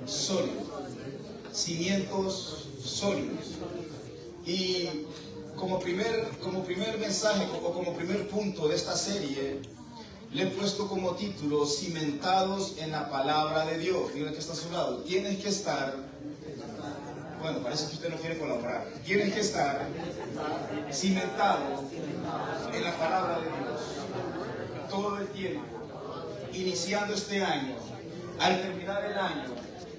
sólido. Cimientos sólidos. Y como primer mensaje o como primer punto de esta serie, le he puesto como título Cimentados en la Palabra de Dios. Dígale que está a su lado. Tienes que estar, bueno, parece que usted no quiere colaborar. Tienes que estar cimentado en la Palabra de Dios todo el tiempo, iniciando este año, al terminar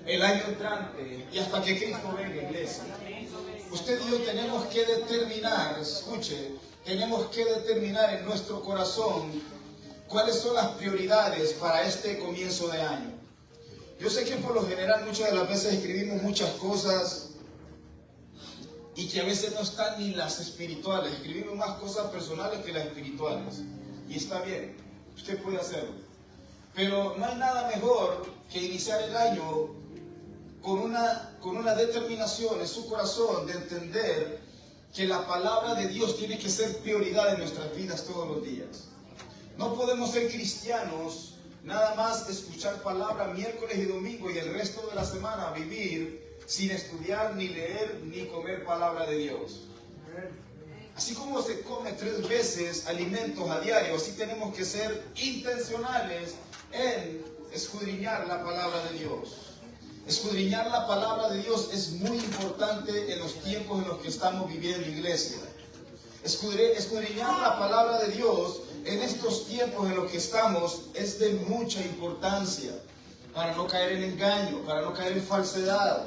el año entrante y hasta que Cristo venga, iglesia. Usted y yo tenemos que determinar, escuche, tenemos que determinar en nuestro corazón cuáles son las prioridades para este comienzo de año. Yo sé que por lo general muchas de las veces escribimos muchas cosas y que a veces no están ni las espirituales. Escribimos más cosas personales que las espirituales. Y está bien, usted puede hacerlo. Pero no hay nada mejor que iniciar el año con una determinación en su corazón de entender que la palabra de Dios tiene que ser prioridad en nuestras vidas todos los días. No podemos ser cristianos nada más escuchar palabra miércoles y domingo y el resto de la semana vivir sin estudiar, ni leer, ni comer palabra de Dios. Así como se come 3 veces alimentos a diario, así tenemos que ser intencionales en escudriñar la palabra de Dios. Escudriñar la palabra de Dios es muy importante en los tiempos en los que estamos viviendo, iglesia. Escudriñar la palabra de Dios en estos tiempos en los que estamos es de mucha importancia para no caer en engaño, para no caer en falsedad,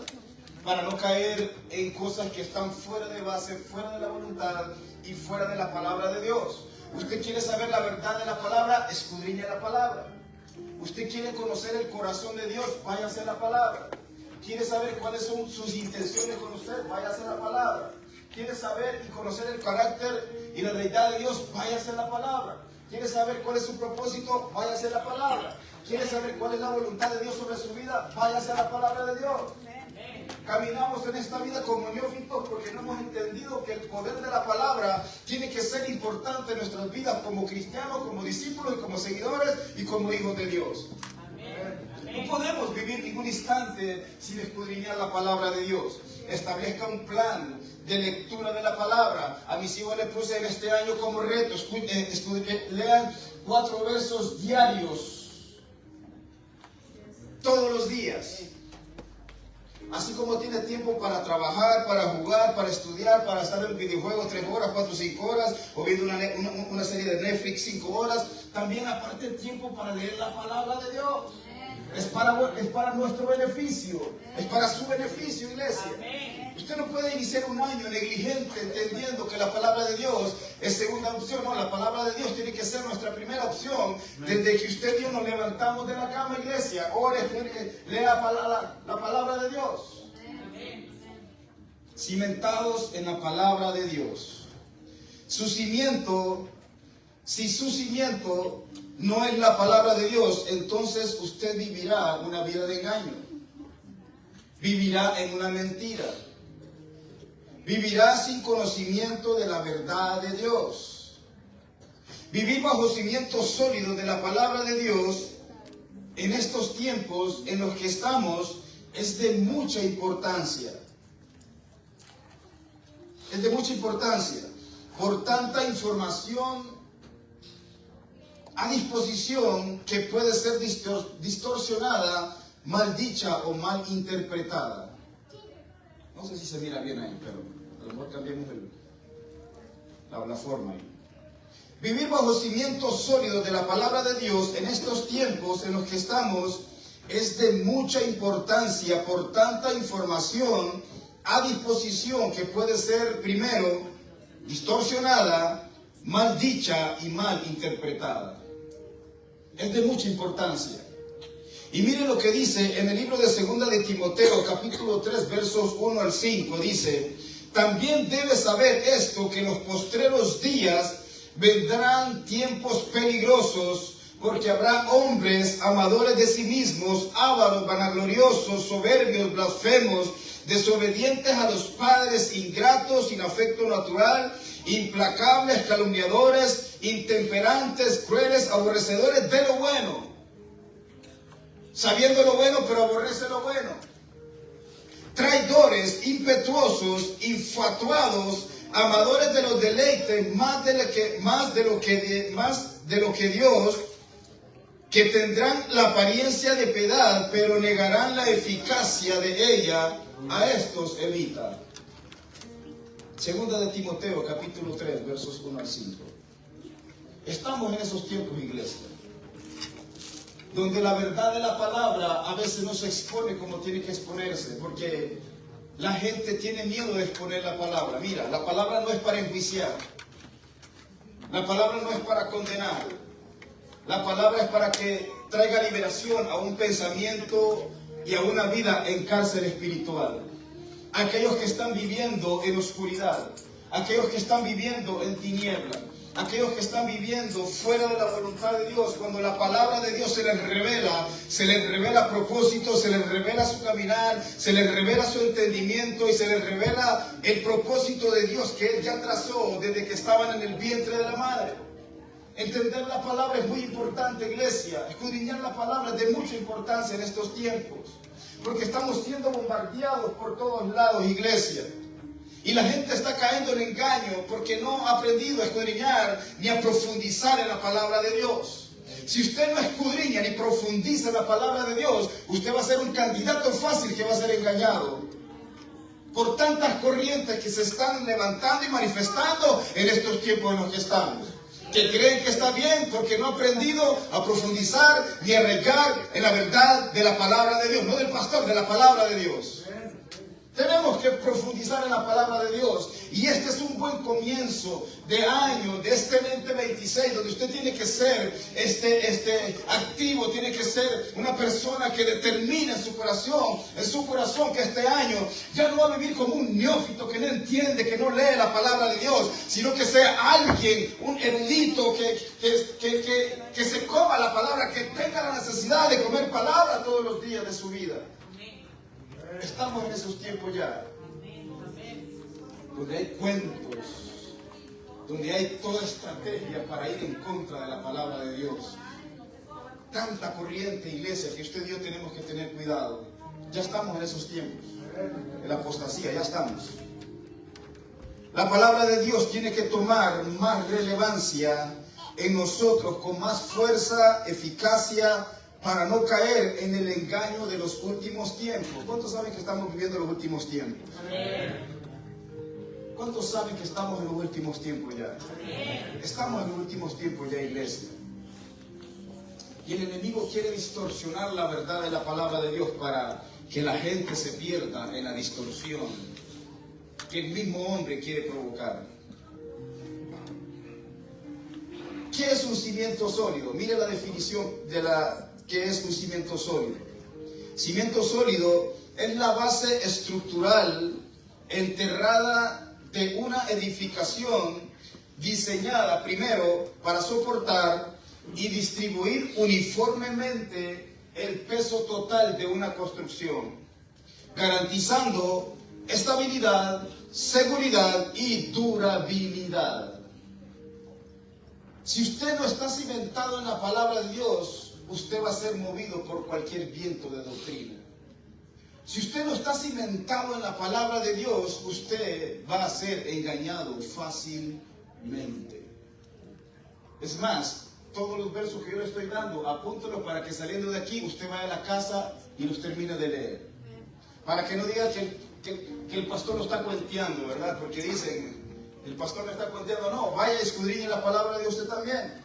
para no caer en cosas que están fuera de base, fuera de la voluntad y fuera de la palabra de Dios. Usted quiere saber la verdad de la palabra, escudriña la palabra. Usted quiere conocer el corazón de Dios, váyase a la palabra. Quiere saber cuáles son sus intenciones con usted, váyase a la palabra. Quiere saber y conocer el carácter y la deidad de Dios, váyase a la palabra. Quiere saber cuál es su propósito, váyase a la palabra. Quiere saber cuál es la voluntad de Dios sobre su vida, váyase a la palabra de Dios. Caminamos en esta vida como neófitos porque no hemos entendido que el poder de la palabra tiene que ser importante en nuestras vidas como cristianos, como discípulos y como seguidores y como hijos de Dios. No podemos vivir ningún instante sin escudriñar la palabra de Dios. Establezca un plan de lectura de la palabra. A mis hijos les puse en este año como reto, lean 4 versos diarios, todos los días. Así como tiene tiempo para trabajar, para jugar, para estudiar, para estar en videojuegos 3 horas, 4, 5 horas, o viendo una serie de Netflix 5 horas, también aparte el tiempo para leer la palabra de Dios. Es para nuestro beneficio, es para su beneficio, iglesia. Usted no puede iniciar un año negligente entendiendo que la palabra de Dios es segunda opción. No, la palabra de Dios tiene que ser nuestra primera opción. Desde que usted y yo nos levantamos de la cama, iglesia, ore, lea la palabra de Dios. Cimentados en la palabra de Dios. Si su cimiento no es la palabra de Dios, entonces usted vivirá una vida de engaño. Vivirá en una mentira. Vivirá sin conocimiento de la verdad de Dios. Vivir bajo cimientos sólidos de la palabra de Dios en estos tiempos en los que estamos es de mucha importancia. Es de mucha importancia por tanta información a disposición que puede ser distorsionada, mal dicha o mal interpretada. No sé si se mira bien ahí, pero a lo mejor cambiemos la forma ahí. Vivir bajo cimientos sólidos de la palabra de Dios en estos tiempos en los que estamos es de mucha importancia por tanta información a disposición que puede ser, primero, distorsionada, mal dicha y mal interpretada. Es de mucha importancia. Y miren lo que dice en el libro de 2 de Timoteo, capítulo 3, versos 1 al 5. Dice: también debes saber esto, que en los postreros días vendrán tiempos peligrosos, porque habrá hombres amadores de sí mismos, ávaros, vanagloriosos, soberbios, blasfemos, desobedientes a los padres, ingratos, sin afecto natural, implacables, calumniadores, intemperantes, crueles, aborrecedores de lo bueno, sabiendo lo bueno, pero aborrece lo bueno. traidores, impetuosos, infatuados, amadores de los deleites más de lo que Dios, que tendrán la apariencia de piedad, pero negarán la eficacia de ella. A estos evita. Segunda de Timoteo, capítulo 3, versos 1 al 5. Estamos en esos tiempos, iglesia, donde la verdad de la palabra a veces no se expone como tiene que exponerse, porque la gente tiene miedo de exponer la palabra. Mira, la palabra no es para enjuiciar, la palabra no es para condenar, la palabra es para que traiga liberación a un pensamiento y a una vida en cárcel espiritual. Aquellos que están viviendo en oscuridad, aquellos que están viviendo en tiniebla, aquellos que están viviendo fuera de la voluntad de Dios, cuando la palabra de Dios se les revela propósito, se les revela su caminar, se les revela su entendimiento y se les revela el propósito de Dios que Él ya trazó desde que estaban en el vientre de la madre. Entender la palabra es muy importante, iglesia. Escudriñar la palabra es de mucha importancia en estos tiempos, porque estamos siendo bombardeados por todos lados, iglesia. Y la gente está cayendo en engaño porque no ha aprendido a escudriñar ni a profundizar en la palabra de Dios. Si usted no escudriña ni profundiza en la palabra de Dios, usted va a ser un candidato fácil que va a ser engañado por tantas corrientes que se están levantando y manifestando en estos tiempos en los que estamos, que creen que está bien porque no ha aprendido a profundizar ni a arraigar en la verdad de la palabra de Dios, no del pastor, de la palabra de Dios. Tenemos que profundizar en la palabra de Dios, y este es un buen comienzo de año, de este 2026, donde usted tiene que ser activo, tiene que ser una persona que determina en su corazón que este año ya no va a vivir como un neófito que no entiende, que no lee la palabra de Dios, sino que sea alguien, un erudito que se coma la palabra, que tenga la necesidad de comer palabra todos los días de su vida. Estamos en esos tiempos ya, donde hay cuentos, donde hay toda estrategia para ir en contra de la palabra de Dios. Tanta corriente, iglesia, que usted y yo tenemos que tener cuidado. Ya estamos en esos tiempos, en la apostasía, ya estamos. La palabra de Dios tiene que tomar más relevancia en nosotros, con más fuerza, eficacia, para no caer en el engaño de los últimos tiempos. ¿Cuántos saben que estamos viviendo los últimos tiempos? ¿Cuántos saben que estamos en los últimos tiempos ya? Estamos en los últimos tiempos ya, iglesia. Y el enemigo quiere distorsionar la verdad de la palabra de Dios para que la gente se pierda en la distorsión que el mismo hombre quiere provocar. ¿Qué es un cimiento sólido? Mire la definición de ¿qué es un cimiento sólido? Cimiento sólido es la base estructural enterrada de una edificación diseñada primero para soportar y distribuir uniformemente el peso total de una construcción, garantizando estabilidad, seguridad y durabilidad. Si usted no está cimentado en la palabra de Dios, usted va a ser movido por cualquier viento de doctrina. Si usted no está cimentado en la palabra de Dios, usted va a ser engañado fácilmente. Es más, todos los versos que yo le estoy dando, apúntelos para que saliendo de aquí usted vaya a la casa y los termine de leer. Para que no diga que el pastor lo está cuenteando, ¿verdad? Porque dicen, el pastor me está cuenteando. No, vaya y escudriñe la palabra de Dios usted también.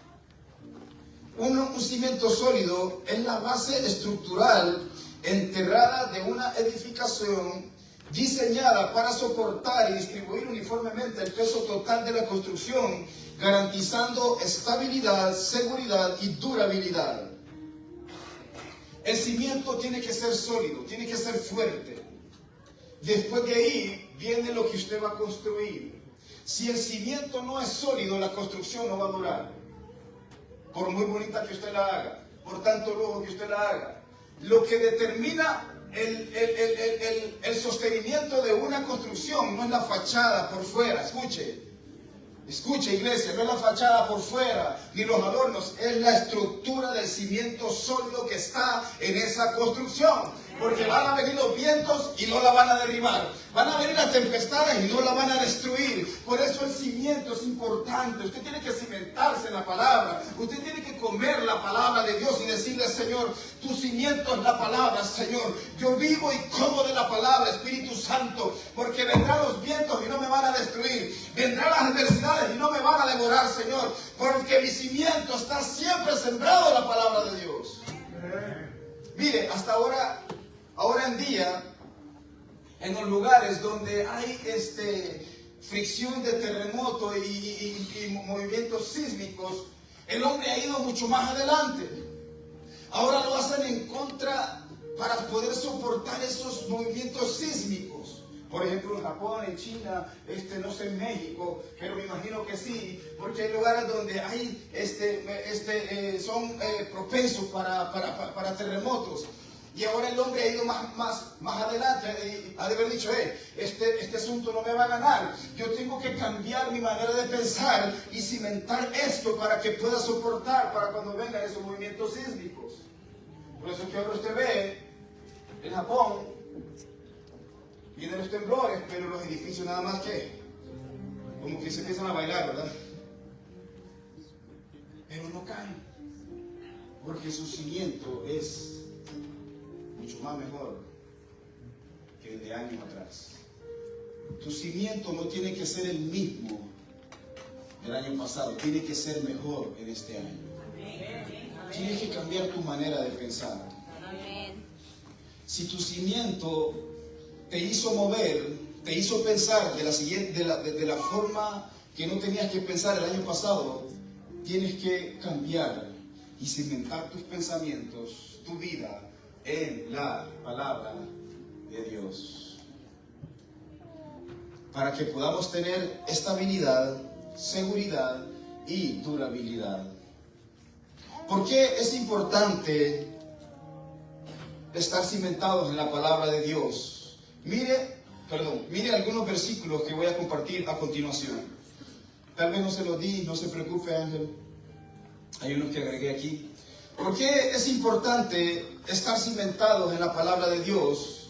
Un cimiento sólido es la base estructural enterrada de una edificación diseñada para soportar y distribuir uniformemente el peso total de la construcción, garantizando estabilidad, seguridad y durabilidad. El cimiento tiene que ser sólido, tiene que ser fuerte. Después de ahí viene lo que usted va a construir. Si el cimiento no es sólido, la construcción no va a durar. Por muy bonita que usted la haga, por tanto lujo que usted la haga. Lo que determina el sostenimiento de una construcción no es la fachada por fuera. Escuche, iglesia, no es la fachada por fuera, ni los adornos, es la estructura del cimiento sólido que está en esa construcción. Porque van a venir los vientos y no la van a derribar. Van a venir las tempestades y no la van a destruir. Por eso el cimiento es importante. Usted tiene que cimentarse en la palabra. Usted tiene que comer la palabra de Dios y decirle, Señor, tu cimiento es la palabra, Señor. Yo vivo y como de la palabra, Espíritu Santo. Porque vendrán los vientos y no me van a destruir. Vendrán las adversidades y no me van a devorar, Señor. Porque mi cimiento está siempre sembrado en la palabra de Dios. Mire, hasta ahora en día, en los lugares donde hay fricción de terremoto y movimientos sísmicos, el hombre ha ido mucho más adelante. Ahora lo hacen en contra para poder soportar esos movimientos sísmicos. Por ejemplo, en Japón, en China, no sé, en México, pero me imagino que sí, porque hay lugares donde hay, son propensos para terremotos. Y ahora el hombre ha ido más adelante y ha de haber dicho, este asunto no me va a ganar. Yo tengo que cambiar mi manera de pensar y cimentar esto para que pueda soportar para cuando vengan esos movimientos sísmicos. Por eso que ahora usted ve en Japón, vienen los temblores, pero los edificios nada más que, como que se empiezan a bailar, ¿verdad? Pero no caen, porque su cimiento es mucho más mejor que el de años atrás. Tu cimiento no tiene que ser el mismo del año pasado, tiene que ser mejor en este año. Tienes que cambiar tu manera de pensar. Si tu cimiento te hizo mover, te hizo pensar de la forma que no tenías que pensar el año pasado, tienes que cambiar y cimentar tus pensamientos, tu vida, en la palabra de Dios, para que podamos tener estabilidad, seguridad y durabilidad. ¿Por qué es importante estar cimentados en la palabra de Dios? Mire algunos versículos que voy a compartir a continuación. Tal vez no se los di, no se preocupe, Ángel. Hay unos que agregué aquí. ¿Por qué es importante estar cimentados en la palabra de Dios?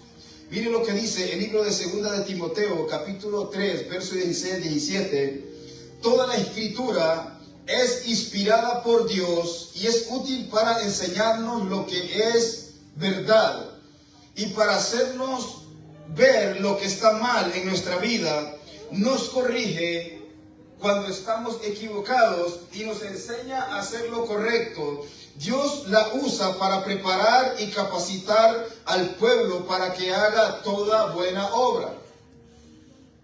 Mire lo que dice el libro de 2 de Timoteo, capítulo 3, versos 16 y 17. Toda la escritura es inspirada por Dios y es útil para enseñarnos lo que es verdad y para hacernos ver lo que está mal en nuestra vida. Nos corrige cuando estamos equivocados y nos enseña a hacer lo correcto. Dios la usa para preparar y capacitar al pueblo para que haga toda buena obra.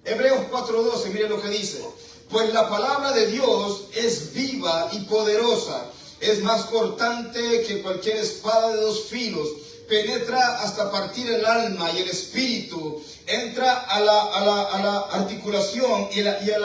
Hebreos 4:12, mire lo que dice. Pues la palabra de Dios es viva y poderosa, es más cortante que cualquier espada de 2 filos, penetra hasta partir el alma y el espíritu, entra a la articulación y a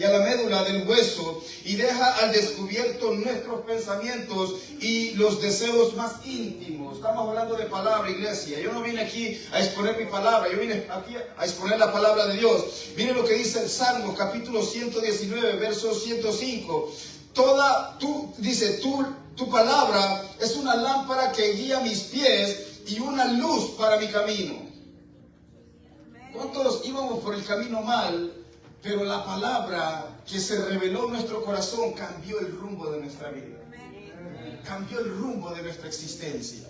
la médula del hueso y deja al descubierto nuestros pensamientos y los deseos más íntimos. Estamos hablando de palabra, iglesia. Yo no vine aquí a exponer mi palabra, yo vine aquí a exponer la palabra de Dios. Miren lo que dice el Salmo, capítulo 119, verso 105. Tu palabra es una lámpara que guía mis pies y una luz para mi camino. ¿Cuántos íbamos por el camino mal, pero la palabra que se reveló en nuestro corazón cambió el rumbo de nuestra vida? Cambió el rumbo de nuestra existencia.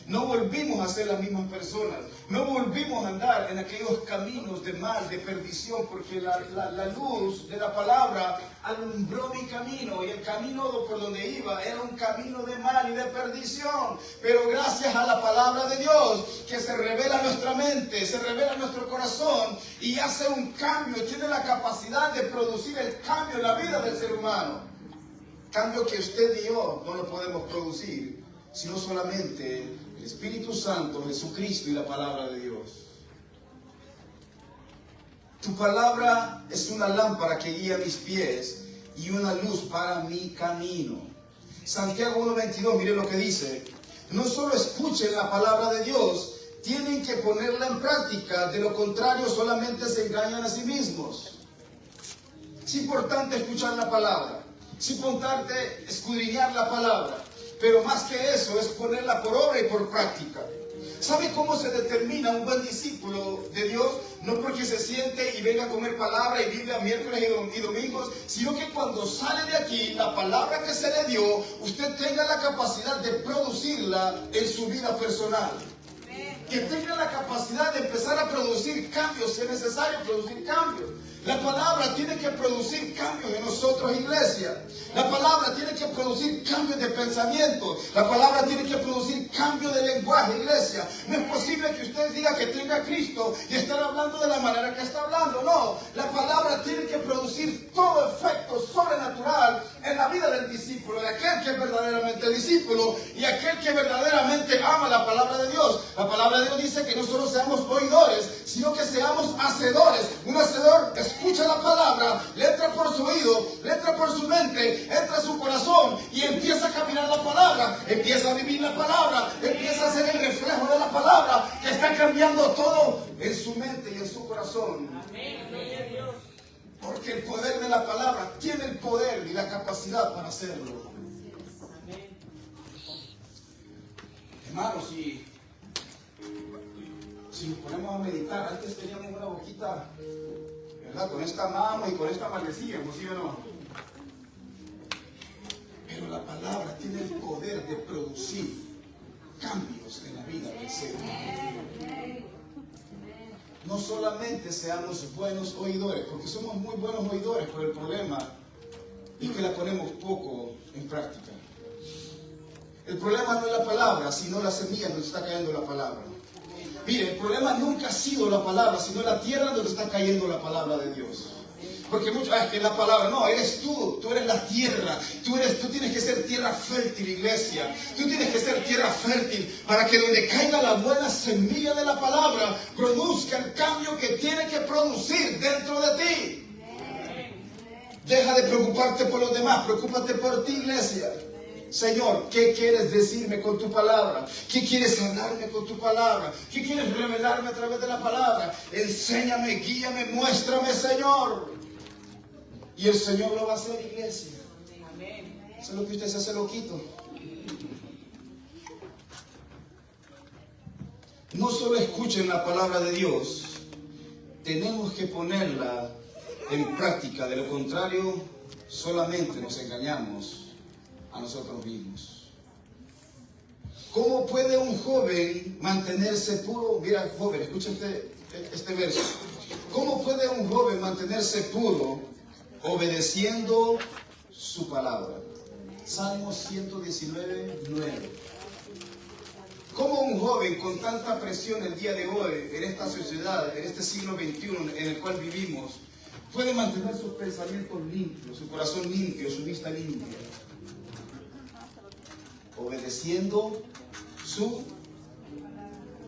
No volvimos a ser las mismas personas. No volvimos a andar en aquellos caminos de mal, de perdición, porque la luz de la palabra alumbró mi camino, y el camino por donde iba era un camino de mal y de perdición. Pero gracias a la palabra de Dios, que se revela en nuestra mente, se revela en nuestro corazón y hace un cambio, tiene la capacidad de producir el cambio en la vida del ser humano. Cambio que usted y yo no lo podemos producir, sino solamente el Espíritu Santo, Jesucristo y la palabra de Dios. Tu palabra es una lámpara que guía mis pies y una luz para mi camino. Santiago 1:22, mire lo que dice. No solo escuchen la palabra de Dios, tienen que ponerla en práctica, de lo contrario solamente se engañan a sí mismos. Es importante escuchar la palabra, es importante escudriñar la palabra, pero más que eso es ponerla por obra y por práctica. ¿Sabe cómo se determina un buen discípulo de Dios? No porque se siente y venga a comer palabra y Biblia miércoles y domingos, sino que cuando sale de aquí, la palabra que se le dio, usted tenga la capacidad de producirla en su vida personal. Que tenga la capacidad de empezar a producir cambios, si es necesario producir cambios. La palabra tiene que producir cambios en nosotros, iglesia. La palabra tiene que producir cambios de pensamiento. La palabra tiene que producir cambios de lenguaje, iglesia. No es posible que usted diga que tenga a Cristo y estar hablando de la manera que está hablando. No, la palabra tiene que producir todo efecto sobrenatural en la vida del discípulo, de aquel que es verdaderamente discípulo y aquel que verdaderamente ama la palabra de Dios. La palabra de Dios dice que no solo seamos oidores, sino que seamos hacedores. Un hacedor escucha la palabra, le entra por su oído, le entra por su mente, entra a su corazón y empieza a caminar la palabra, empieza a vivir la palabra, empieza a ser el reflejo de la palabra que está cambiando todo en su mente y en su corazón. Porque el poder de la palabra tiene el poder y la capacidad para hacerlo. Hermanos, si nos ponemos a meditar, antes teníamos una boquita, ¿verdad? Con esta mano y con esta maldecíamos, ¿sí o no? Pero la palabra tiene el poder de producir cambios en la vida del ser humano. No solamente seamos buenos oidores, porque somos muy buenos oidores, pero el problema es que la ponemos poco en práctica. El problema no es la palabra, sino la semilla donde está cayendo la palabra. Mire, el problema nunca ha sido la palabra, sino la tierra donde está cayendo la palabra de Dios. Porque muchos, es que la palabra, no, eres tú eres la tierra, tú tienes que ser tierra fértil, iglesia. Tú tienes que ser tierra fértil para que donde caiga la buena semilla de la palabra, produzca el cambio que tiene que producir dentro de ti. Deja de preocuparte por los demás, preocúpate por ti, iglesia. Señor, ¿qué quieres decirme con tu palabra? ¿Qué quieres hablarme con tu palabra? ¿Qué quieres revelarme a través de la palabra? Enséñame, guíame, muéstrame, Señor. Y el Señor lo va a hacer, iglesia. Eso es lo que usted se hace loquito. No solo escuchen la palabra de Dios, tenemos que ponerla en práctica. De lo contrario, solamente nos engañamos a nosotros mismos. ¿Cómo puede un joven mantenerse puro? Mira, joven, escucha este verso. ¿Cómo puede un joven mantenerse puro obedeciendo su palabra? Salmos 119, 9. ¿Cómo un joven con tanta presión el día de hoy, en esta sociedad, en este siglo XXI en el cual vivimos, puede mantener sus pensamientos limpios, su corazón limpio, su vista limpia? Obedeciendo su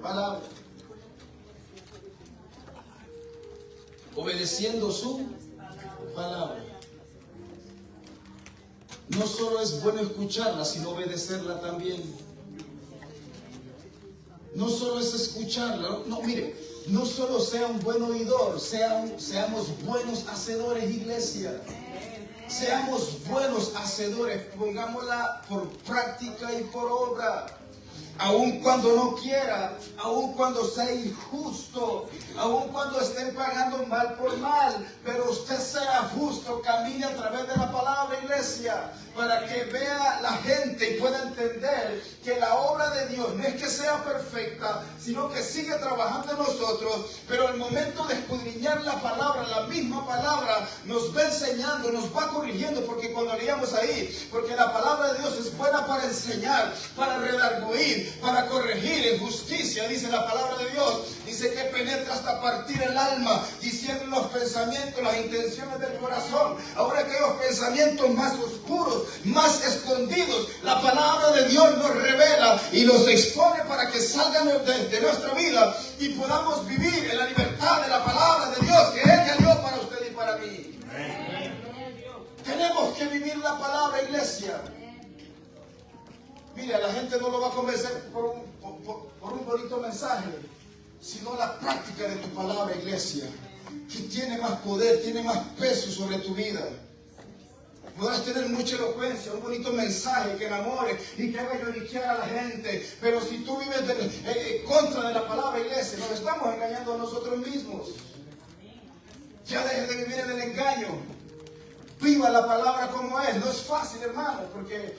palabra. Obedeciendo su palabra. No solo es bueno escucharla, sino obedecerla también. No solo es escucharla, no, mire, no solo sea un buen oidor, seamos buenos hacedores, iglesia. Seamos buenos hacedores, pongámosla por práctica y por obra. Aun cuando no quiera, aun cuando sea injusto, aun cuando estén pagando mal por mal, pero usted sea justo, camine a través de la palabra, iglesia, para que vea la gente y pueda entender que la obra de Dios no es que sea perfecta, sino que sigue trabajando en nosotros, pero al momento de escudriñar la palabra, la misma palabra nos va enseñando, nos va corrigiendo, porque cuando leíamos ahí, porque la palabra de Dios es buena para enseñar, para redarguir, para corregir en justicia, dice la palabra de Dios. Dice que penetra hasta partir el alma, diciendo los pensamientos, las intenciones del corazón. Ahora aquellos pensamientos más oscuros, más escondidos, la palabra de Dios nos revela y los expone para que salgan de nuestra vida y podamos vivir en la libertad de la palabra de Dios que Él ya dio para usted y para mí. Tenemos que vivir la palabra, iglesia. Mira, la gente no lo va a convencer por un bonito mensaje, sino la práctica de tu palabra, iglesia, que tiene más poder, tiene más peso sobre tu vida. Podrás tener mucha elocuencia, un bonito mensaje que enamore y que haga lloriquear a la gente. Pero si tú vives contra de la palabra, iglesia, nos estamos engañando a nosotros mismos. Ya deje de vivir en el engaño. Viva la palabra como es. No es fácil, hermano, porque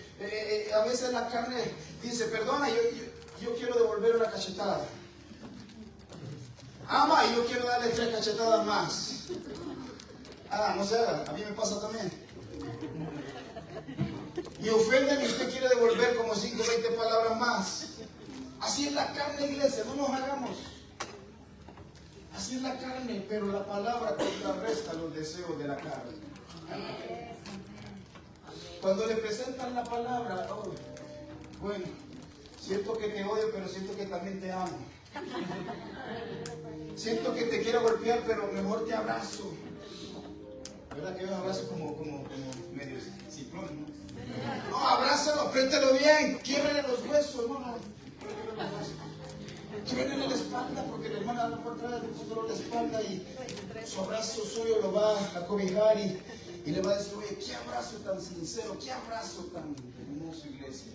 a veces la carne dice, perdona, yo quiero devolver la cachetada. Ama y yo quiero darle 3 cachetadas más. No se haga, a mí me pasa también. Y ofenden y usted quiere devolver como 5 o 20 palabras más. Así es la carne, iglesia, no nos hagamos. Así es la carne, pero la palabra contrarresta los deseos de la carne. Cuando le presentan la palabra, bueno, siento que te odio, pero siento que también te amo. Siento que te quiero golpear, pero mejor te abrazo. ¿Verdad que yo abrazo como medio ciclón, no? No, abrázalo, apriétalo bien, quiebrele los huesos, hermano. Quiebrele la espalda, porque la hermana no puede traer un dolor de espalda y su abrazo suyo lo va a cobijar y le va a decir, oye, qué abrazo tan sincero, qué abrazo tan hermoso, iglesia.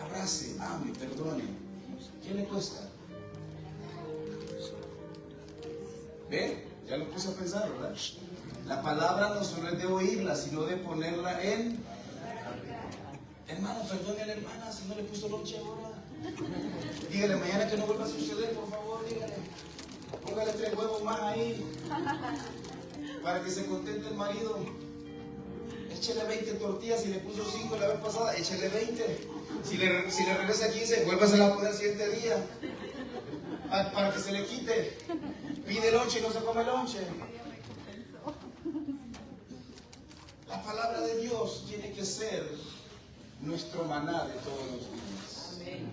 Abrace, ame, perdone. ¿Qué le cuesta? ¿Ve? Ya lo puse a pensar, ¿verdad? La palabra no solo es de oírla, sino de ponerla en... Hermano, perdone a la hermana si no le puso lonche ahora. Dígale mañana que no vuelva a suceder, por favor, dígale. Póngale 3 huevos más ahí. Para que se contente el marido. Échele 20 tortillas, si le puso 5 la vez pasada, échele 20. Si le regresa 15, vuélvasela a poner 7 días. Para que se le quite. Pide lonche y no se come lonche. La palabra de Dios tiene que ser nuestro maná de todos los días.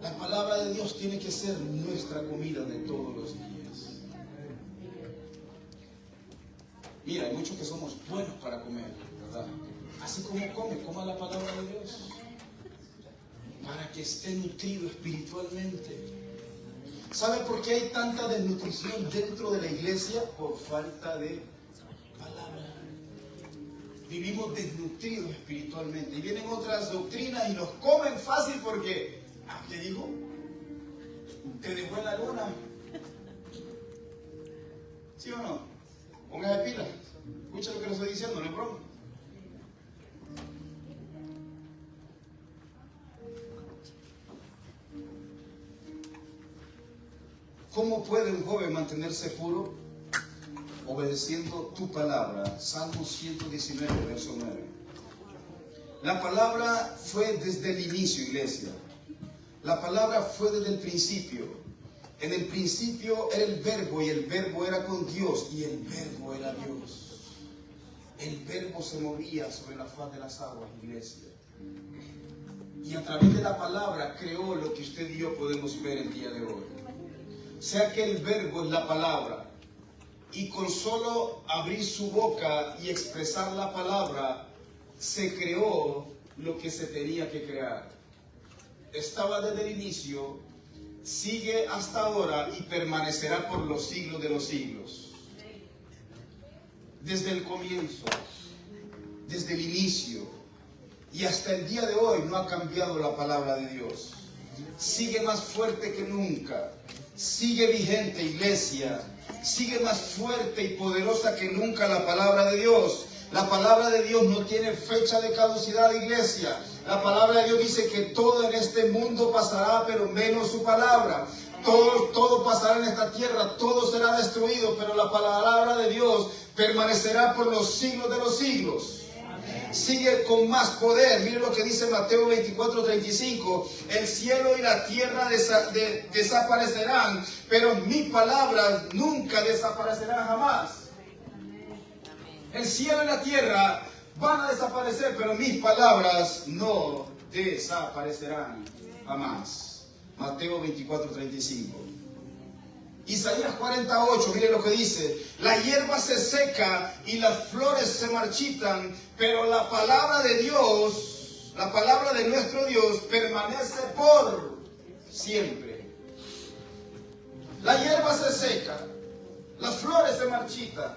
La palabra de Dios tiene que ser nuestra comida de todos los días. Mira, hay muchos que somos buenos para comer, ¿verdad? Así como coma la palabra de Dios. Para que esté nutrido espiritualmente. ¿Sabe por qué hay tanta desnutrición dentro de la iglesia? Por falta de palabra. Vivimos desnutridos espiritualmente. Y vienen otras doctrinas y nos comen fácil porque, ¿qué dijo? ¿Te dejó en la luna? ¿Sí o no? Póngase pila. Escucha lo que le estoy diciendo, no es broma. ¿Cómo puede un joven mantenerse puro? Obedeciendo tu palabra. Salmo 119, verso 9. La palabra fue desde el inicio, iglesia. La palabra fue desde el principio. En el principio era el verbo y el verbo era con Dios y el verbo era Dios. El verbo se movía sobre la faz de las aguas, iglesia. Y a través de la palabra creó lo que usted y yo podemos ver el día de hoy. O sea que el verbo es la palabra. Y con solo abrir su boca y expresar la palabra, se creó lo que se tenía que crear. Estaba desde el inicio, sigue hasta ahora y permanecerá por los siglos de los siglos. Desde el comienzo, desde el inicio y hasta el día de hoy no ha cambiado la palabra de Dios. Sigue más fuerte que nunca. Sigue vigente, iglesia. Sigue más fuerte y poderosa que nunca la palabra de Dios. La palabra de Dios no tiene fecha de caducidad, iglesia. La palabra de Dios dice que todo en este mundo pasará, pero menos su palabra. Todo pasará en esta tierra, todo será destruido, pero la palabra de Dios permanecerá por los siglos de los siglos. Sigue con más poder. Mire lo que dice Mateo 24:35. El cielo y la tierra desaparecerán, pero mis palabras nunca desaparecerán jamás. El cielo y la tierra van a desaparecer, pero mis palabras no desaparecerán jamás. Mateo 24:35. Isaías 48, mire lo que dice. La hierba se seca y las flores se marchitan, pero la palabra de Dios, la palabra de nuestro Dios permanece por siempre. La hierba se seca, las flores se marchitan,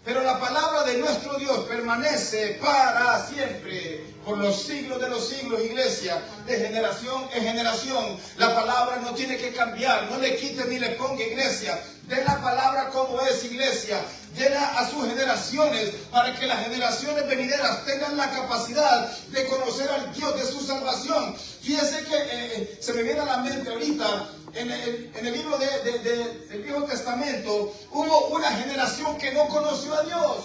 Pero la palabra de nuestro Dios permanece para siempre, por los siglos de los siglos, iglesia, de generación en generación. La palabra no tiene que cambiar, no le quite ni le ponga, iglesia. De la palabra como es, iglesia. Déla a sus generaciones para que las generaciones venideras tengan la capacidad de conocer al Dios de su salvación. Fíjense que se me viene a la mente ahorita, en el libro del Viejo Testamento, hubo una generación que no conoció a Dios.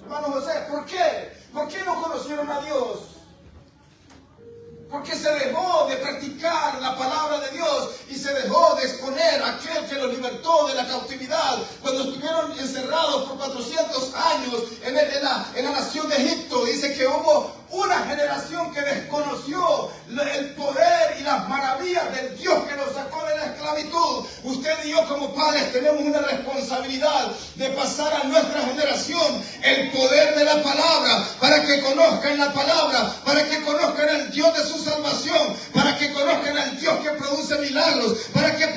Hermano José, ¿por qué? ¿Por qué no conocieron a Dios? Porque se dejó de practicar la palabra de Dios y se dejó de exponer a aquel que los libertó de la cautividad cuando estuvieron encerrados por 400 años en la nación de Egipto. Dice que hubo una generación que desconoció el poder y las maravillas del Dios que los sacó de la esclavitud. Usted y yo como padres tenemos una responsabilidad de pasar a nuestra generación el poder de la palabra, para que conozcan la palabra, para que conozcan al Dios de su salvación, para que conozcan al Dios que produce milagros, para que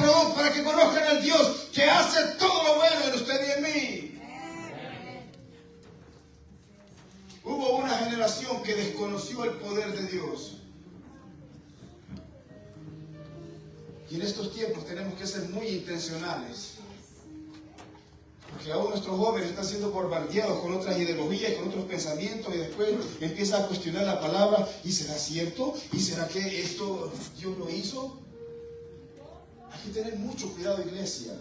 conozcan al Dios que hace todo lo bueno en usted y en mí. Hubo una generación que desconoció el poder de Dios. Y en estos tiempos tenemos que ser muy intencionales. Porque aún nuestros jóvenes están siendo bombardeados con otras ideologías, con otros pensamientos, y después empiezan a cuestionar la palabra. ¿Y será cierto? ¿Y será que esto Dios lo hizo? Hay que tener mucho cuidado, iglesia.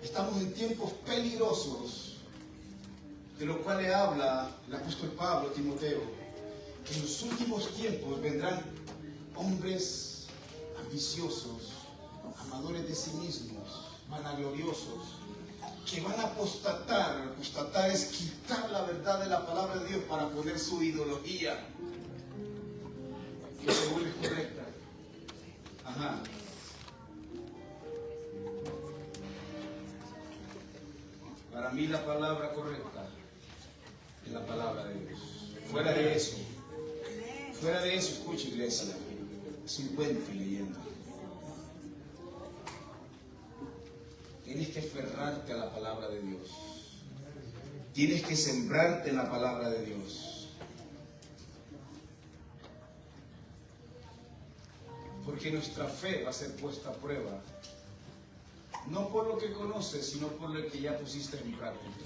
Estamos en tiempos peligrosos, de lo cual le habla el apóstol Pablo a Timoteo, que en los últimos tiempos vendrán hombres ambiciosos, amadores de sí mismos, vanagloriosos, que van a apostatar. Apostatar es quitar la verdad de la palabra de Dios para poner su ideología, que según es correcta. Ajá. Para mí la palabra correcta es la palabra de Dios. Fuera de eso, escucha, iglesia, es un cuento y leyenda. Tienes que aferrarte a la palabra de Dios. Tienes que sembrarte en la palabra de Dios. Porque nuestra fe va a ser puesta a prueba. No por lo que conoces, sino por lo que ya pusiste en práctica.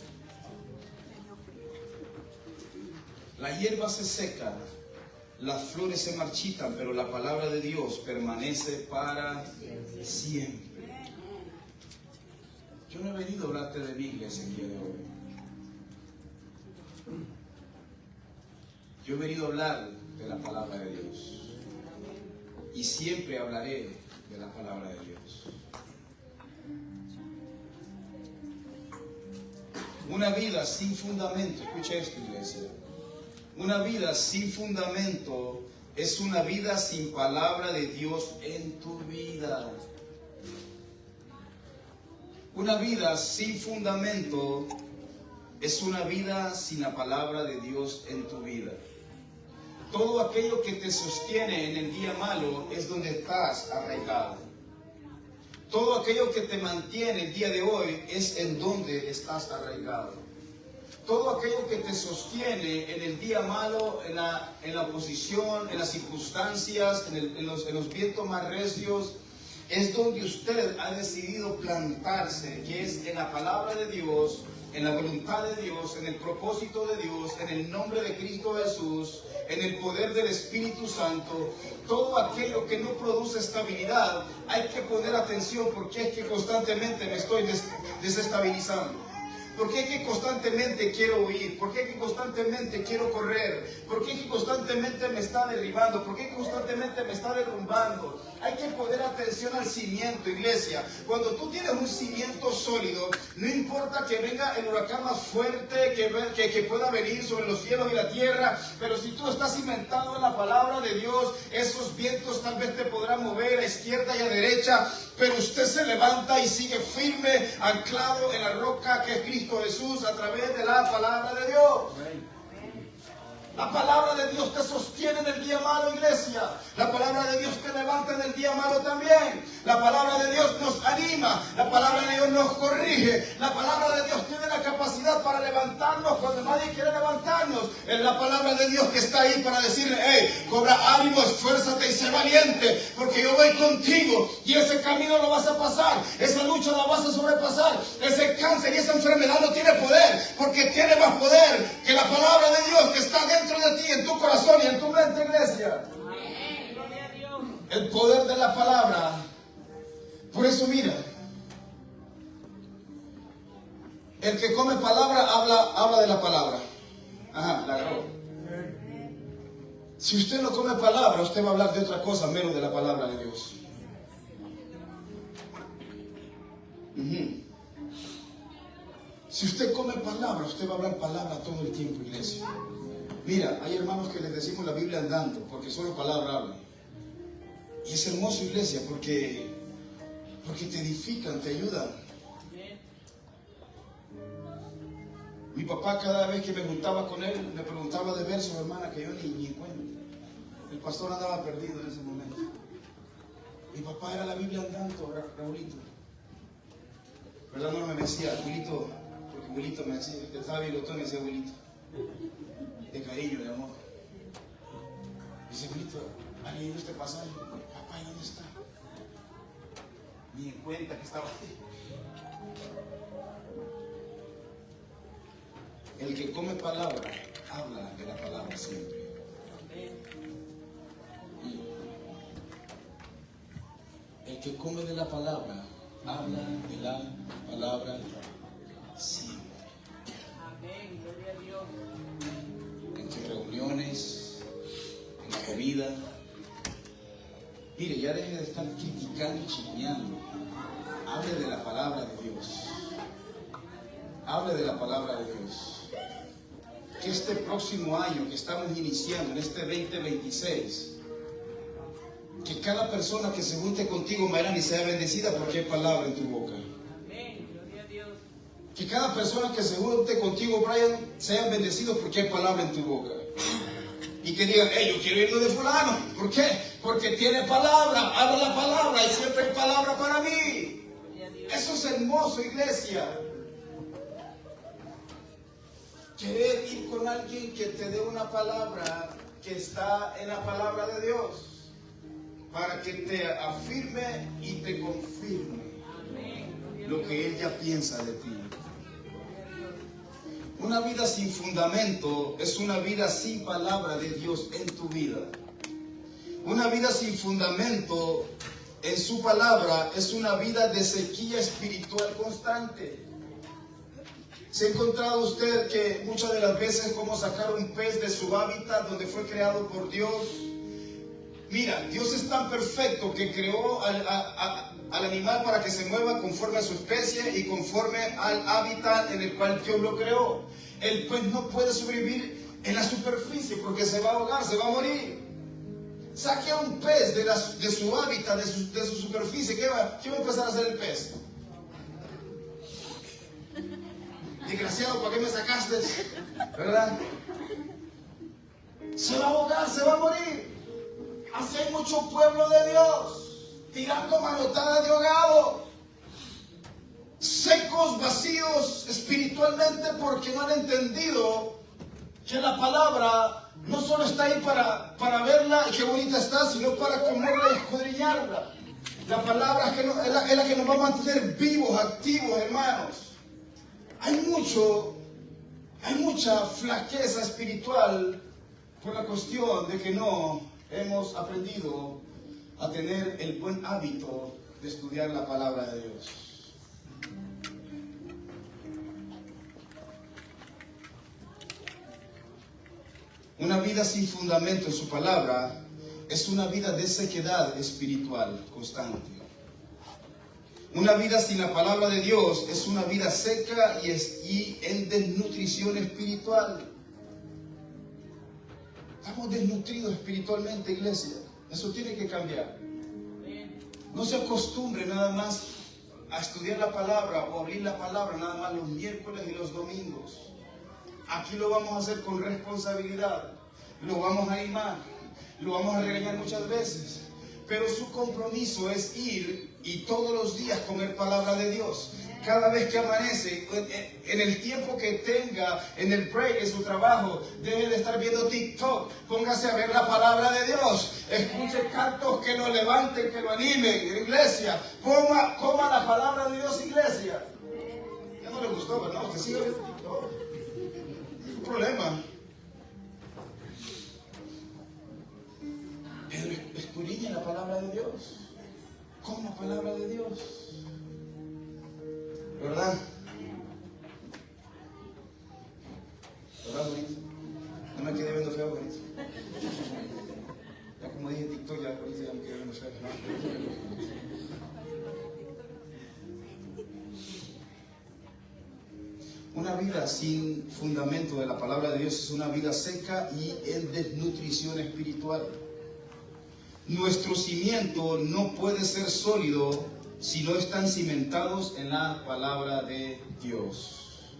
La hierba se seca, las flores se marchitan, pero la palabra de Dios permanece para siempre. Yo no he venido a hablarte de mi iglesia el día de hoy. Yo he venido a hablar de la palabra de Dios. Y siempre hablaré de la palabra de Dios. Una vida sin fundamento, escucha esto, iglesia. Una vida sin fundamento es una vida sin palabra de Dios en tu vida. Una vida sin fundamento es una vida sin la palabra de Dios en tu vida. Todo aquello que te sostiene en el día malo es donde estás arraigado. Todo aquello que te mantiene el día de hoy es en donde estás arraigado. Todo aquello que te sostiene en el día malo, en la oposición, en las circunstancias, en los vientos más recios, es donde usted ha decidido plantarse, que es en la palabra de Dios, en la voluntad de Dios, en el propósito de Dios, en el nombre de Cristo Jesús, en el poder del Espíritu Santo. Todo aquello que no produce estabilidad, hay que poner atención, porque es que constantemente me estoy desestabilizando. ¿Por qué es que constantemente quiero huir? ¿Por qué es que constantemente quiero correr? ¿Por qué es que constantemente me está derribando? ¿Por qué es que constantemente me está derrumbando? Hay que poner atención al cimiento, iglesia. Cuando tú tienes un cimiento sólido, no importa que venga el huracán más fuerte que pueda venir sobre los cielos y la tierra, pero si tú estás cimentado en la palabra de Dios, esos vientos tal vez te podrán mover a izquierda y a derecha, pero usted se levanta y sigue firme, anclado en la roca que es Cristo Jesús, a través de la palabra de Dios. La palabra de Dios te sostiene en el día malo, iglesia. La palabra de Dios te levanta en el día malo también. La palabra de Dios nos anima. La palabra de Dios nos corrige. La palabra de Dios tiene la capacidad para levantarnos cuando nadie quiere levantarnos. Es la palabra de Dios que está ahí para decirle, hey, cobra ánimo, esfuérzate y sé valiente, porque yo voy contigo y ese camino lo vas a pasar. Esa lucha la vas a sobrepasar. Ese cáncer y esa enfermedad no tiene poder, porque tiene más poder que la palabra de Dios que está dentro de ti, en tu corazón y en tu mente, iglesia. El poder de la palabra. Por eso mira, el que come palabra habla de la palabra. Ajá, la agarró. Si usted no come palabra, usted va a hablar de otra cosa menos de la palabra de Dios. Si usted come palabra, usted va a hablar palabra todo el tiempo, iglesia. Mira, hay hermanos que les decimos la Biblia andando, porque solo palabra hablan. Y es hermoso, iglesia, porque te edifican, te ayudan. Mi papá, cada vez que me juntaba con él, me preguntaba de versos, hermana, que yo ni en cuenta. El pastor andaba perdido en ese momento. Mi papá era la Biblia andando, Raulito. ¿Verdad? No me decía, abuelito, porque abuelito me decía, que estaba bigotón, me decía abuelito. De cariño, de amor. Dice, abuelito, ¿ha leído este pasaje? Papá, ¿y dónde está? Ni en cuenta que estaba ahí. El que come palabra, habla de la palabra siempre. El que come de la palabra, habla de la palabra siempre. Amén, gloria a Dios. En tus reuniones, en la comida. Mire, ya deje de estar criticando y chismeando. Hable de la palabra de Dios. Hable de la palabra de Dios. Que este próximo año que estamos iniciando, en este 2026, que cada persona que se junte contigo, Mayrani, sea bendecida porque hay palabra en tu boca. Amén, gloria a Dios. Que cada persona que se junte contigo, Brian, sean bendecidos porque hay palabra en tu boca. Y que digan, hey, yo quiero irlo de fulano. ¿Por qué? Porque tiene palabra, habla la palabra y siempre hay palabra para mí. Eso es hermoso, iglesia. Querer ir con alguien que te dé una palabra que está en la palabra de Dios, para que te afirme y te confirme lo que Él ya piensa de ti. Una vida sin fundamento es una vida sin palabra de Dios en tu vida. Una vida sin fundamento en su palabra es una vida de sequía espiritual constante. ¿Se ha encontrado usted que muchas de las veces como sacar un pez de su hábitat donde fue creado por Dios? Mira, Dios es tan perfecto que creó al animal para que se mueva conforme a su especie y conforme al hábitat en el cual Dios lo creó. El pez no puede sobrevivir en la superficie porque se va a ahogar, se va a morir. Saque a un pez de su hábitat, de su superficie. ¿Qué va a empezar a hacer el pez? Desgraciado, ¿para qué me sacaste? ¿Verdad? Se va a ahogar, se va a morir. Así hay mucho pueblo de Dios tirando manotadas de ahogado, secos, vacíos espiritualmente porque no han entendido que la palabra no solo está ahí para verla y qué bonita está, sino para comerla y escudriñarla. La palabra es la que nos va a mantener vivos, activos, hermanos. Hay mucha flaqueza espiritual por la cuestión de que no hemos aprendido a tener el buen hábito de estudiar la palabra de Dios. Una vida sin fundamento en su palabra es una vida de sequedad espiritual constante. Una vida sin la palabra de Dios es una vida seca y en desnutrición espiritual. Estamos desnutridos espiritualmente, iglesia. Eso tiene que cambiar. No se acostumbre nada más a estudiar la palabra o abrir la palabra nada más los miércoles y los domingos. Aquí lo vamos a hacer con responsabilidad. Lo vamos a animar. Lo vamos a regañar muchas veces. pero su compromiso es ir y todos los días comer palabra de Dios. Cada vez que amanece, en el tiempo que tenga, en el break, en su trabajo, deje de estar viendo TikTok, póngase a ver la palabra de Dios, escuche cantos que lo levanten, que lo animen, iglesia, coma la palabra de Dios, iglesia. Ya no le gustó, ¿verdad? Usted sigue viendo TikTok. No hay problema. Pero escudriñe la palabra de Dios, con la palabra de Dios, ¿verdad? ¿Verdad, bonito? No me quedé viendo feo, bonito. Ya como dije TikTok, ya bonito, ya me quedé viendo feo, ¿no? Una vida sin fundamento de la palabra de Dios es una vida seca y en desnutrición espiritual. Nuestro cimiento no puede ser sólido si no están cimentados en la palabra de Dios.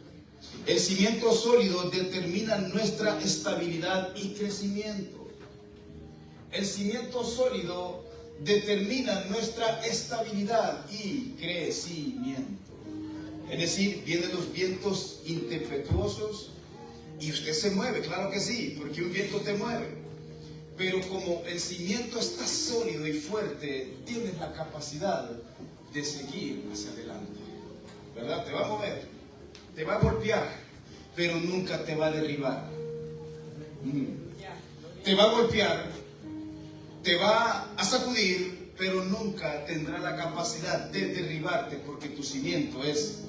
El cimiento sólido determina nuestra estabilidad y crecimiento. El cimiento sólido determina nuestra estabilidad y crecimiento. Es decir, vienen los vientos impetuosos y usted se mueve, claro que sí, porque un viento te mueve. Pero como el cimiento está sólido y fuerte, tienes la capacidad de seguir hacia adelante, ¿verdad? Te va a mover, te va a golpear, pero nunca te va a derribar. Te va a golpear, te va a sacudir, pero nunca tendrá la capacidad de derribarte porque tu cimiento es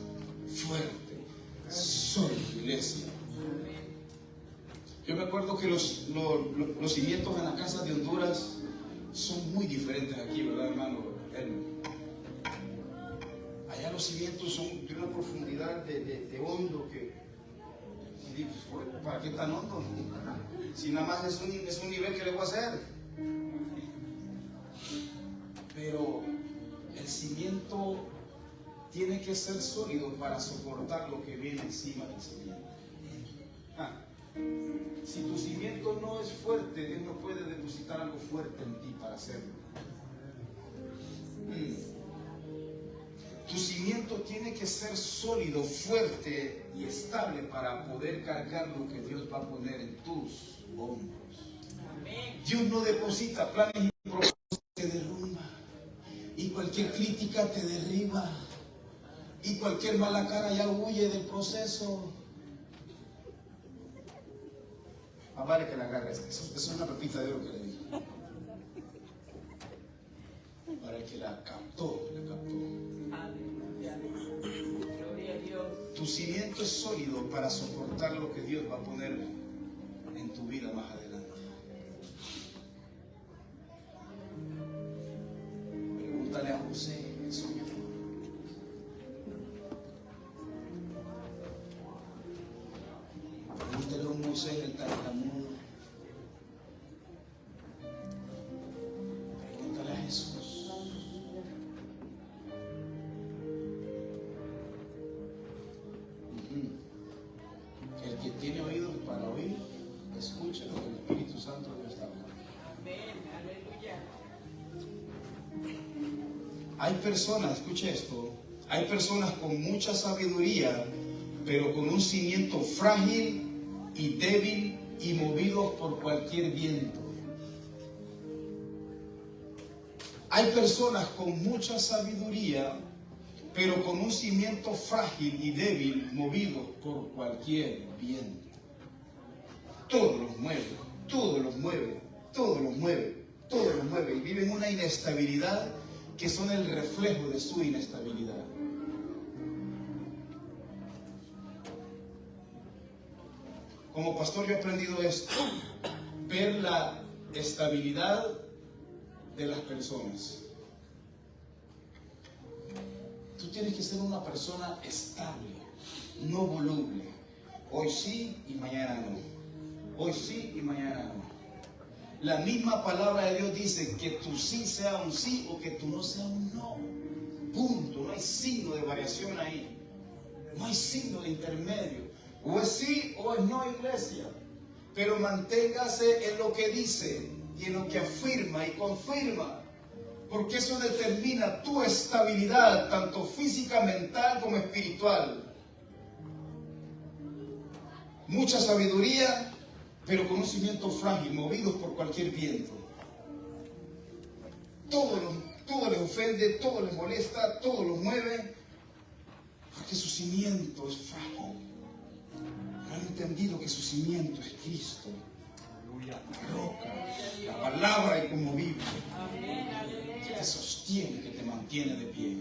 fuerte, sólido, iglesia. Yo me acuerdo que los cimientos en la casa de Honduras son muy diferentes aquí, ¿verdad, hermano? Allá los cimientos son de una profundidad de hondo que... ¿Para qué tan hondo? Si nada más es un nivel que le voy a hacer. Pero el cimiento tiene que ser sólido para soportar lo que viene encima del cimiento. Si tu cimiento no es fuerte, Dios no puede depositar algo fuerte en ti para hacerlo. Tu cimiento tiene que ser sólido, fuerte y estable para poder cargar lo que Dios va a poner en tus hombros. Dios no deposita planes y propósitos, te derrumba. Y cualquier crítica te derriba. Y cualquier mala cara ya huye del proceso. Vale que la agarre. Eso es una pepita de oro que le di. Para el que la captó, la captó. Gloria a Dios. Tu cimiento es sólido para soportar lo que Dios va a poner en tu vida más adelante. Pregúntale a José, el soñador. Pregúntale a un Moisés, el tartamudo. Pregúntale a Jesús. El que tiene oídos para oír, escuche lo que el Espíritu Santo Dios está hablando. Amén, aleluya. Hay personas, escuche esto, hay personas con mucha sabiduría, pero con un cimiento frágil y débil y movidos por cualquier viento. Hay personas con mucha sabiduría, pero con un cimiento frágil y débil, movidos por cualquier viento. Todo los mueve, todo los mueve, todo los mueve, todo los mueve. Y viven una inestabilidad que son el reflejo de su inestabilidad. Como pastor yo he aprendido esto, ver la estabilidad de las personas. Tú tienes que ser una persona estable, no voluble. Hoy sí y mañana no. Hoy sí y mañana no. La misma palabra de Dios dice que tu sí sea un sí o que tu no sea un no. Punto. No hay signo de variación ahí. No hay signo de intermedio. O es sí o es no, iglesia. Pero manténgase en lo que dice y en lo que afirma y confirma. Porque eso determina tu estabilidad, tanto física, mental como espiritual. Mucha sabiduría, pero conocimiento frágil, movidos por cualquier viento. Todo les ofende, todo les molesta, todo los mueve, porque su cimiento es frágil. Han entendido que su cimiento es Cristo, la roca, la palabra inconmovible, que te sostiene, que te mantiene de pie.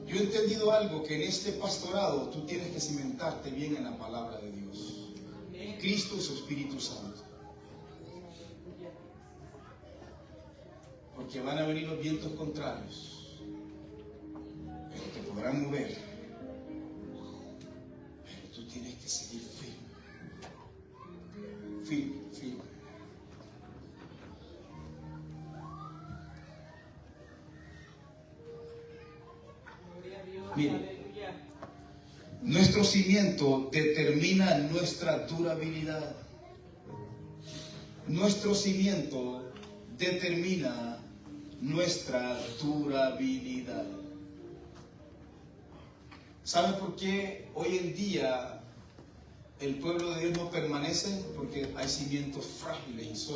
Yo he entendido algo, que en este pastorado tú tienes que cimentarte bien en la palabra de Dios, en Cristo y su Espíritu Santo. Porque van a venir los vientos contrarios, pero te podrán mover. Pero tú tienes que seguir firme. Firme, firme. Mire, nuestro cimiento determina nuestra durabilidad. Nuestro cimiento determina nuestra durabilidad. ¿Sabe por qué hoy en día el pueblo de Dios no permanece? Porque hay cimientos frágiles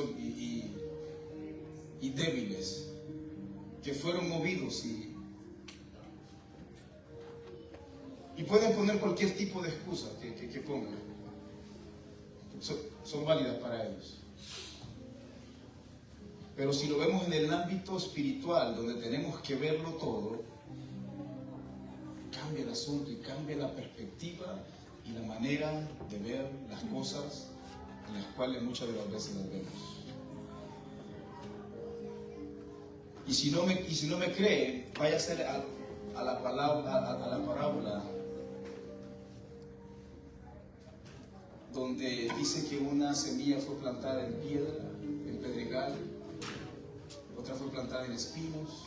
y débiles que fueron movidos y pueden poner cualquier tipo de excusa que pongan. Son válidas para ellos. Pero si lo vemos en el ámbito espiritual, donde tenemos que verlo todo, cambia el asunto y cambia la perspectiva y la manera de ver las cosas en las cuales muchas de las veces las vemos. Y si no me cree, vaya a la parábola donde dice que una semilla fue plantada en piedra, en pedregal, otra fue plantada en espinos,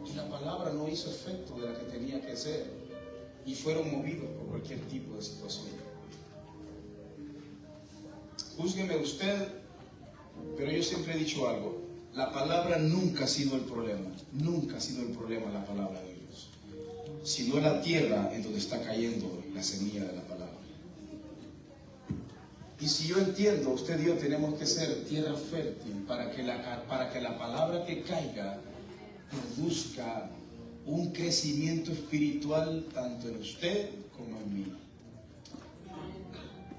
y la palabra no hizo efecto de la que tenía que ser, y fueron movidos por cualquier tipo de situación. Júzgueme usted, pero yo siempre he dicho algo: la palabra nunca ha sido el problema, nunca ha sido el problema la palabra de Dios, sino la tierra en donde está cayendo la semilla de la palabra. Y si yo entiendo, usted y yo tenemos que ser tierra fértil para que la palabra que caiga produzca un crecimiento espiritual tanto en usted como en mí.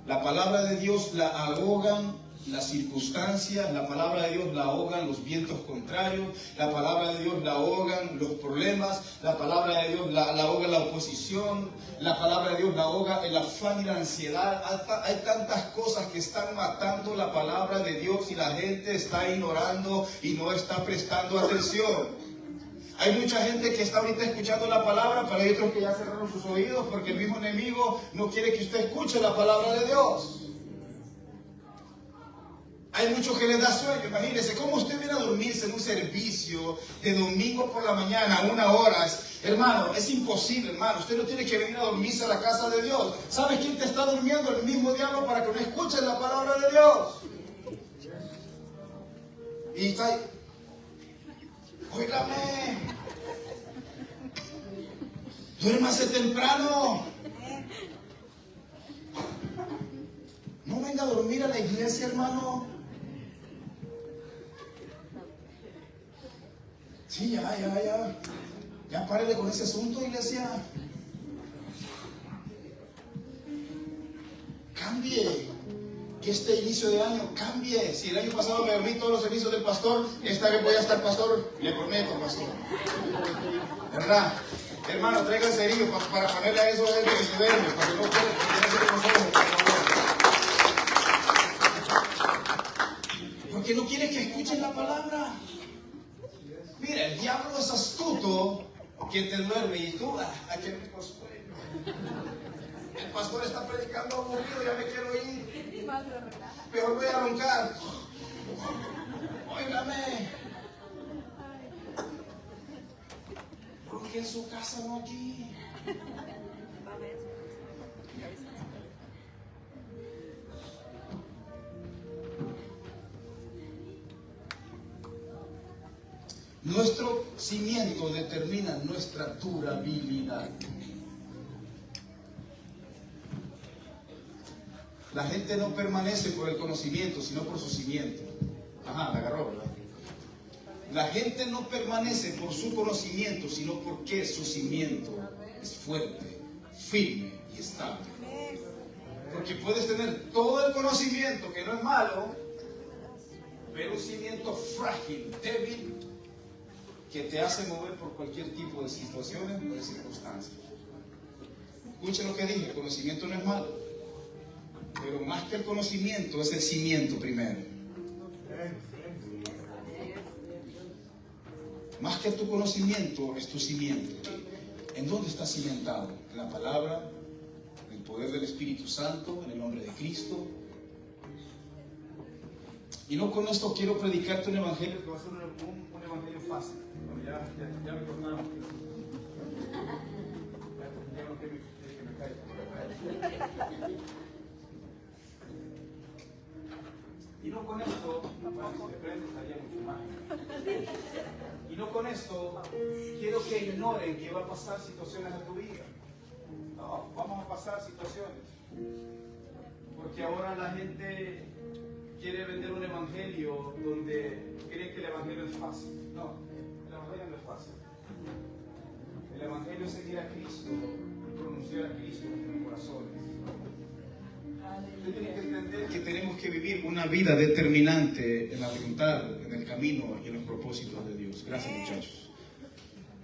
La palabra de Dios la ahogan las circunstancias, la palabra de Dios la ahogan los vientos contrarios, la palabra de Dios la ahogan los problemas, la palabra de Dios la ahoga la oposición, la palabra de Dios la ahoga el afán y la ansiedad. Hay tantas cosas que están matando la palabra de Dios y la gente está ignorando y no está prestando atención. Hay mucha gente que está ahorita escuchando la palabra, pero hay otros que ya cerraron sus oídos porque el mismo enemigo no quiere que usted escuche la palabra de Dios. Hay muchos que les da sueño. Imagínense cómo usted viene a dormirse en un servicio de domingo por la mañana, 1 hora. Hermano, es imposible, hermano. Usted no tiene que venir a dormirse a la casa de Dios. ¿Sabes quién te está durmiendo? El mismo diablo, para que no escuches la palabra de Dios. Y está ahí. Óigame. Duérmase temprano. No venga a dormir a la iglesia, hermano. Sí, ya párele con ese asunto, iglesia. Cambie. Que este inicio de año cambie. Si el año pasado me dormí todos los servicios del pastor, esta vez voy a estar pastor, le prometo, pastor. ¿Verdad? Hermano, traigan cerillo para ponerle a esos gente que se duerme, para que no quede, porque no quiere que escuchen la palabra. Mira, el diablo es astuto, que te duerme y tú, qué rico sueño. El pastor está predicando aburrido, ya me quiero ir. Mejor voy a roncar. Óigame. Ronque en su casa, no aquí. Nuestro cimiento determina nuestra durabilidad. La gente no permanece por el conocimiento, sino por su cimiento. Ajá, la agarró, ¿verdad? La gente no permanece por su conocimiento, sino porque su cimiento es fuerte, firme y estable. Porque puedes tener todo el conocimiento, que no es malo, pero un cimiento frágil, débil, que te hace mover por cualquier tipo de situaciones o de circunstancias. Escuchen lo que dije, el conocimiento no es malo, pero más que el conocimiento es el cimiento primero. Más que tu conocimiento es tu cimiento. ¿En dónde está cimentado? En la palabra, en el poder del Espíritu Santo, en el nombre de Cristo. Y no con esto quiero predicarte un evangelio que va a ser un evangelio fácil. Bueno, ya me tornaron. Ya no quiero que me caiga. Y no con esto, bueno, si te prendo estaría mucho más. Y no con esto quiero que ignoren que va a pasar situaciones en tu vida. No, vamos a pasar situaciones. Porque ahora la gente quiere vender un evangelio donde cree que el evangelio es fácil. No, el evangelio no es fácil. El evangelio es seguir a Cristo y pronunciar a Cristo en nuestros corazones. Usted tiene que entender que tenemos que vivir una vida determinante en la voluntad, en el camino y en los propósitos de Dios. Gracias, muchachos.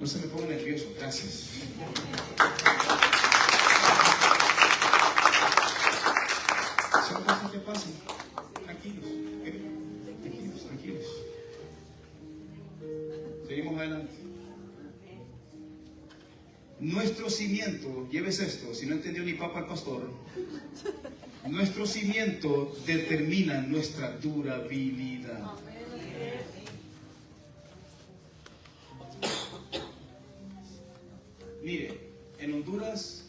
No se me pongan nerviosos. Gracias. Son cosas que pasan. Tranquilos. Tranquilos, tranquilos. Seguimos adelante. Nuestro cimiento, lleves esto, si no entendió ni papa el pastor, nuestro cimiento determina nuestra durabilidad. Mire, en Honduras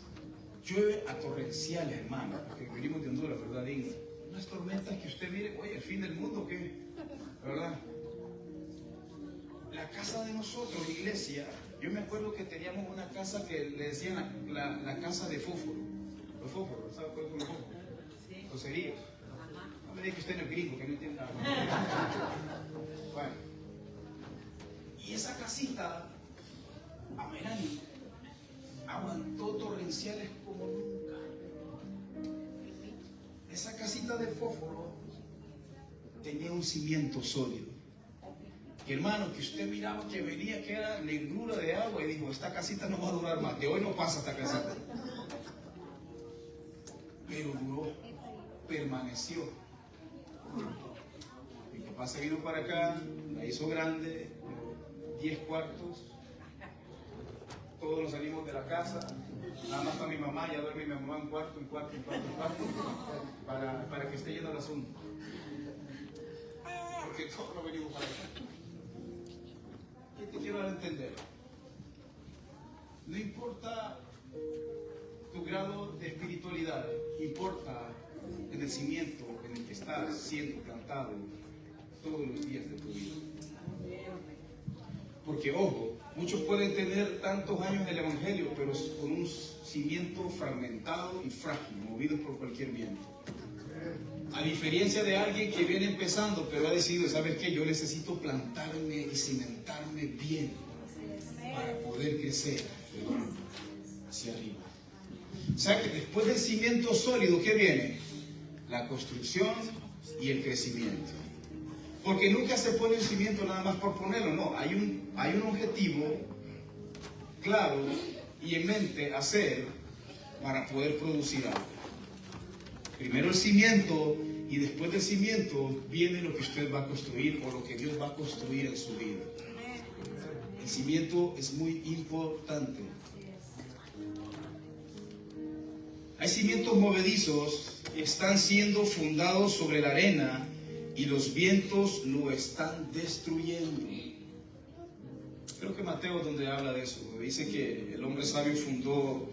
llueve a torrenciales, hermano, porque venimos de Honduras, ¿verdad? Digo, unas tormentas que usted mire, oye, el fin del mundo, ¿qué? ¿Verdad? La casa de nosotros, la iglesia, yo me acuerdo que teníamos una casa que le decían la casa de fósforo. Los fósforos, ¿sabes cuáles son los fósforos? Los cerillos. No me diga que usted no es gringo, que no entiende nada. Bueno. Y esa casita, Amelani, aguantó torrenciales como nunca. Esa casita de fósforo tenía un cimiento sólido. Y hermano, que usted miraba que venía, que era negrura de agua, y dijo, esta casita no va a durar más, de hoy no pasa esta casita. Pero duró, permaneció. Mi papá se vino para acá, la hizo grande, 10 cuartos, todos nos salimos de la casa, nada más para mi mamá, ya duerme mi mamá en cuarto, para que esté lleno el asunto. Porque todos nos venimos para acá. ¿Qué te quiero dar a entender? No importa tu grado de espiritualidad, importa en el cimiento en el que estás siendo plantado todos los días de tu vida. Porque, ojo, muchos pueden tener tantos años en el Evangelio, pero con un cimiento fragmentado y frágil, movido por cualquier viento. A diferencia de alguien que viene empezando, pero ha decidido, ¿sabes qué? Yo necesito plantarme y cimentarme bien para poder crecer hacia arriba. O sea que después del cimiento sólido, ¿qué viene? La construcción y el crecimiento. Porque nunca se pone un cimiento nada más por ponerlo, no. Hay un objetivo claro y en mente hacer para poder producir algo. Primero el cimiento y después del cimiento viene lo que usted va a construir o lo que Dios va a construir en su vida. El cimiento es muy importante. Hay cimientos movedizos que están siendo fundados sobre la arena y los vientos lo están destruyendo. Creo que Mateo es donde habla de eso. Dice que el hombre sabio fundó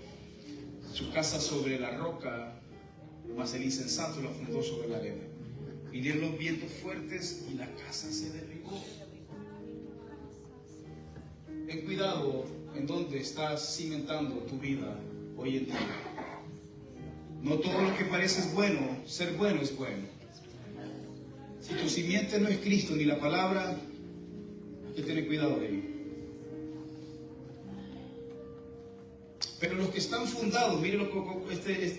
su casa sobre la roca, mas el insensato la fundó sobre la arena. Vinieron los vientos fuertes y la casa se derribó. ten cuidado en dónde estás cimentando tu vida hoy en día. No todo lo que parece bueno, ser bueno es bueno. Si tu simiente no es Cristo ni la palabra, hay que tener cuidado de ello. Pero los que están fundados, miren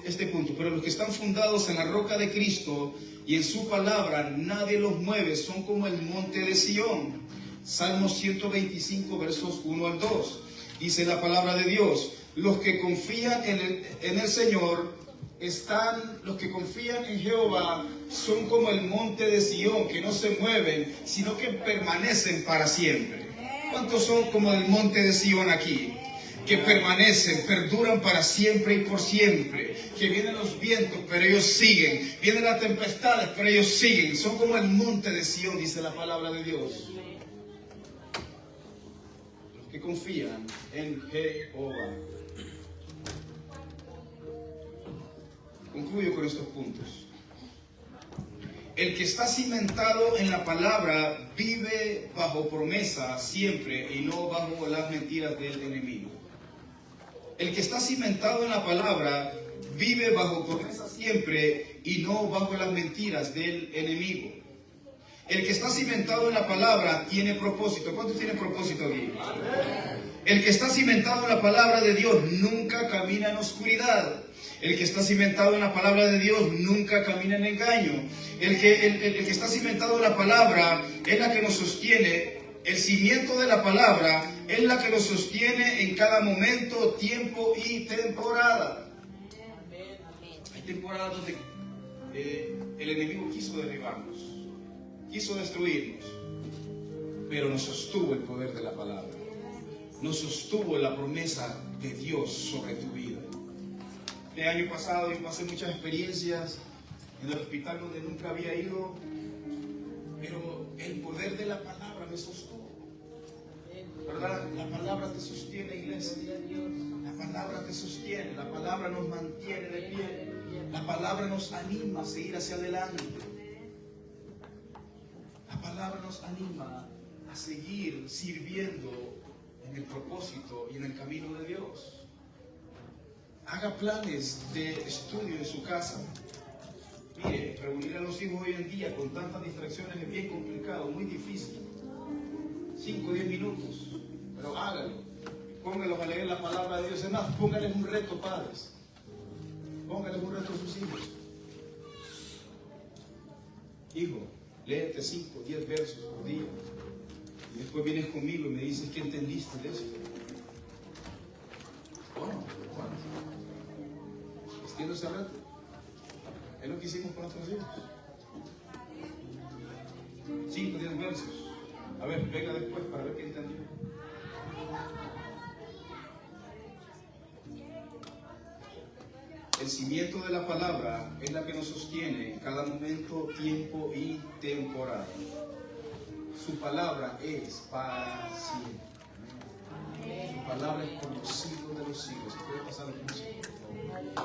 este punto, pero los que están fundados en la roca de Cristo y en su palabra, nadie los mueve, son como el monte de Sión. Salmos 125, versos 1 al 2. Dice la palabra de Dios: los que confían en el Señor los que confían en Jehová son como el monte de Sión, que no se mueven, sino que permanecen para siempre. ¿Cuántos son como el monte de Sión aquí? Que permanecen, perduran para siempre y por siempre. Que vienen los vientos, pero ellos siguen. Vienen las tempestades, pero ellos siguen. Son como el monte de Sión, dice la palabra de Dios. Los que confían en Jehová. Concluyo con estos puntos. El que está cimentado en la palabra vive bajo promesa siempre y no bajo las mentiras del enemigo. El que está cimentado en la palabra vive bajo promesa siempre y no bajo las mentiras del enemigo. El que está cimentado en la palabra tiene propósito. ¿Cuántos tienen propósito aquí? El que está cimentado en la palabra de Dios nunca camina en oscuridad. El que está cimentado en la palabra de Dios nunca camina en engaño. El que está cimentado en la palabra es la que nos sostiene. El cimiento de la palabra es la que nos sostiene en cada momento, tiempo y temporada. Hay temporadas donde el enemigo quiso derribarnos, quiso destruirnos, pero nos sostuvo el poder de la palabra. Nos sostuvo la promesa de Dios sobre tu vida. El año pasado yo pasé muchas experiencias en el hospital donde nunca había ido, pero el poder de la palabra me sostuvo. ¿Verdad? La palabra te sostiene, iglesia. La palabra te sostiene, la palabra nos mantiene de pie. La palabra nos anima a seguir hacia adelante. La palabra nos anima a seguir sirviendo en el propósito y en el camino de Dios. Haga planes de estudio en su casa. Mire, reunir a los hijos hoy en día con tantas distracciones es bien complicado, muy difícil. 5 o 10 minutos, pero hágalo. Póngalos a leer la palabra de Dios. Es más, pónganles un reto, padres. Pónganles un reto a sus hijos. Hijo, léete 5 o 10 versos por día. Y después vienes conmigo y me dices, ¿qué entendiste de esto? Bueno, extiendo ese reto. Es lo que hicimos con nuestros hijos. 5 o 10 versos. A ver, venga después para ver qué entendió. El cimiento de la palabra es la que nos sostiene en cada momento, tiempo y temporada. Su palabra es para siempre. Su palabra es por los siglos de los siglos. ¿Se puede pasar la música?